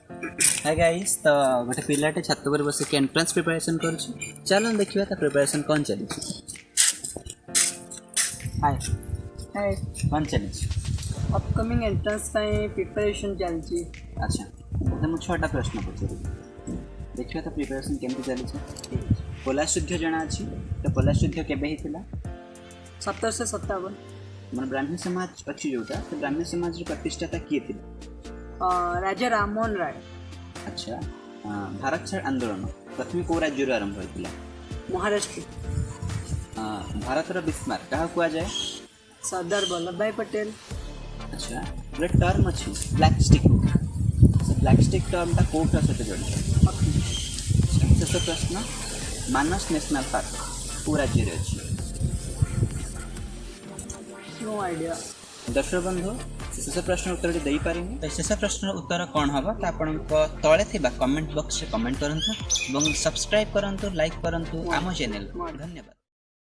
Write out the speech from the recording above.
Hi guys, तो गोटे पिलाटे छात पर बस एंट्रेंस प्रिपरेशन कर चलो देखिए ता प्रिपरेशन कौन चली। हाय हाय कौन चली। अपकमिंग एंट्रेंस प्रिपरेशन चलती। अच्छा तो मुझे 6टा प्रश्न पचारि देखिए तो प्रिपरेशन केमती चली। पलाश युद्ध जना अच्छी तो पलाश युद्ध केबे हिथिला 1757 मन ब्राह्मण समाज अच्छी जोटा तो ब्राह्मण समाज प्रतिष्ठाता किए थी। राजा राममोहन राय। अच्छा भारत छाड़ आंदोलन प्रथम कौ राज्य आरंभ होता। महाराष्ट्र। भारतर बिस्मार्क क्या कह जाए सरदार वल्लभ भाई पटेल। अच्छा गोटे टर्म अच्छी ब्लैक स्टिक से ब्लैक स्टिक टर्मटा कौटा सहित जड़ित। शेष प्रश्न मानस नेशनल पार्क कौ राज्य अच्छी। No idea. दर्शक बंधु शेष प्रश्न उत्तर दे पारिनी तो शेष प्रश्न उत्तर कौन हम तो आपण तले थिबा कमेंट बॉक्स रे कमेंट करंतु एवं सब्सक्राइब करंतु लाइक करंतु आम चैनल। धन्यवाद।